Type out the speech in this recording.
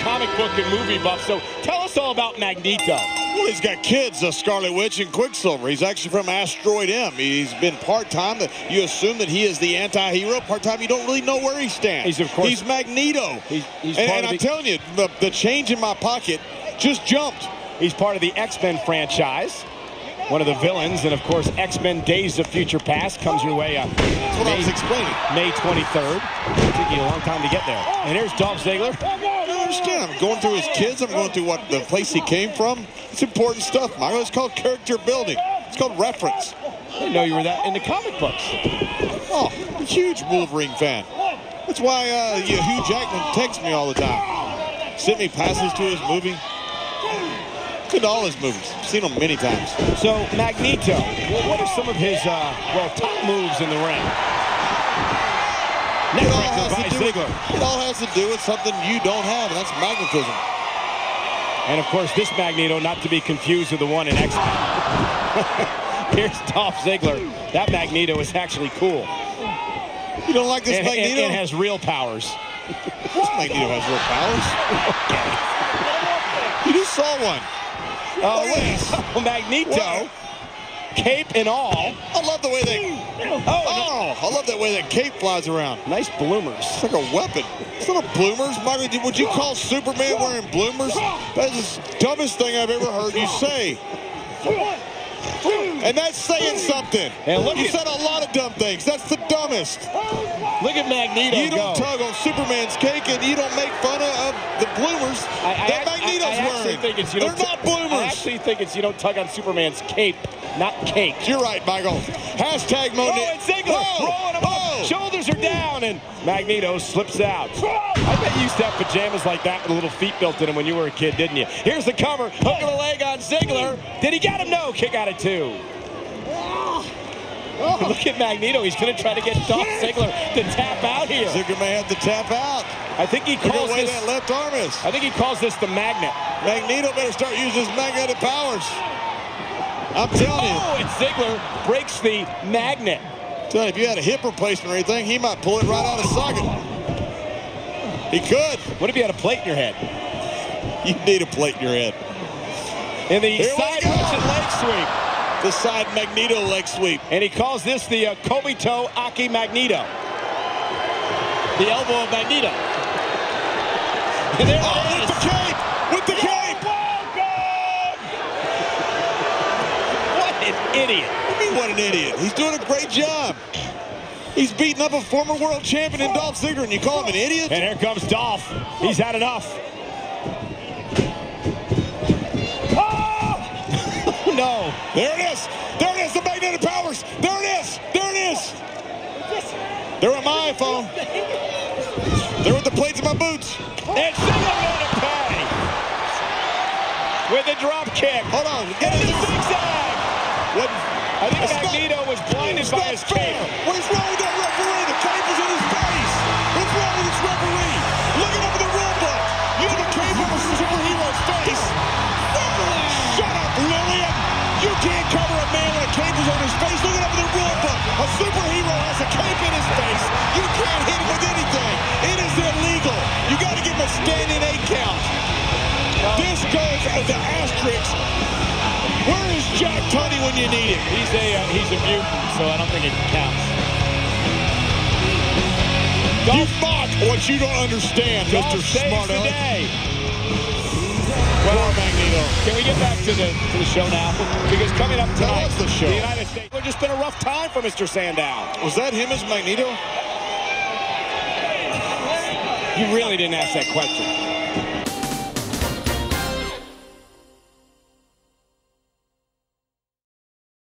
comic book and movie buff, so tell us all about Magneto. Well, he's got kids, Scarlet Witch and Quicksilver. He's actually from Asteroid M. He's been part-time. You assume that he is the anti-hero. Part-time, you don't really know where he stands. He's Magneto. And I'm telling you, the change in my pocket just jumped. He's part of the X-Men franchise. One of the villains, and of course, X-Men Days of Future Past comes your way That's what I was explaining. May 23rd. It took you a long time to get there. And here's Dolph Ziggler. I don't understand. I'm going through his kids. I'm going through the place he came from. It's important stuff, Michael. It's called character building. It's called reference. I didn't know you were that into comic books. Oh, I'm a huge Wolverine fan. That's why Hugh Jackman texts me all the time. Sent me passes to his movie. To all his movies. I've seen him many times. So, Magneto, what are some of his, top moves in the ring? It all has to do with something you don't have, and that's magnetism. And, of course, this Magneto, not to be confused with the one in X-Men. Here's Dolph Ziggler. That Magneto is actually cool. You don't like this Magneto? It has real powers. This Magneto has real powers. You just saw one. Oh, Magneto, cape and all. I love the way I love that way that cape flies around. Nice bloomers. It's like a weapon. It's not a bloomers. Michael, would you call Superman wearing bloomers? That's the dumbest thing I've ever heard you say. And that's saying something. And look, you said a lot of dumb things. That's the dumbest. Look at Magneto. You don't tug on Superman's cake and you don't make fun of the bloomers that Magneto's wearing. They're not bloomers. I actually think it's you don't tug on Superman's cape, not cake. You're right, Michael. Hashtag Monet. Oh, it's Ziggler throwing him up. Shoulders are down, and Magneto slips out. I bet you used to have pajamas like that with little feet built in them when you were a kid, didn't you? Here's the cover. Hook of the leg on Ziggler. Did he get him? No. Kick out at 2. Look at Magneto. He's going to try to get Dolph Ziggler to tap out here. Ziggler may have to tap out. I think he calls this. That left arm is. I think he calls this the magnet. Magneto better start using his magnetic powers. I'm telling you. Oh, and Ziggler breaks the magnet. I'm telling you, if you had a hip replacement or anything, he might pull it right out of socket. He could. What if you had a plate in your head? You need a plate in your head. And the side Russian leg sweep. The side Magneto leg sweep. And he calls this the Kobito Aki Magneto. The elbow of Magneto. And there with the cape! With the cape! What an idiot. What do you mean, what an idiot? He's doing a great job. He's beating up a former world champion in Dolph Ziggler, and you call him an idiot? And here comes Dolph. He's had enough. No. There it is. There it is. The magnetic powers. There it is. There it is. They're on my iPhone. They're with the plates of my boots. And Ziggler going to pay. With a drop kick. Hold on. Get in the zigzag. I think Magneto was blinded by his cape. What is wrong with that referee? The cape is in his face. What's wrong with this referee? Looking over the rule book. You have a cape on a superhero's face. Shut up, Lillian. You can't cover a man when a cape is on his face. Look over the rule book. A superhero has a cape in his face. You can't hit him with anything. It is illegal. You got to give him a standing 8 count. This goes as an asterisk. Where is Jack Tunney when you need him? He's a mutant, so I don't think it counts. You mock what you don't understand, Mr. Smart Aleck. Well, Magneto. Can we get back to the show now? Because coming up tonight, the show. The United States. It's just been a rough time for Mr. Sandow. Was that him as Magneto? You really didn't ask that question.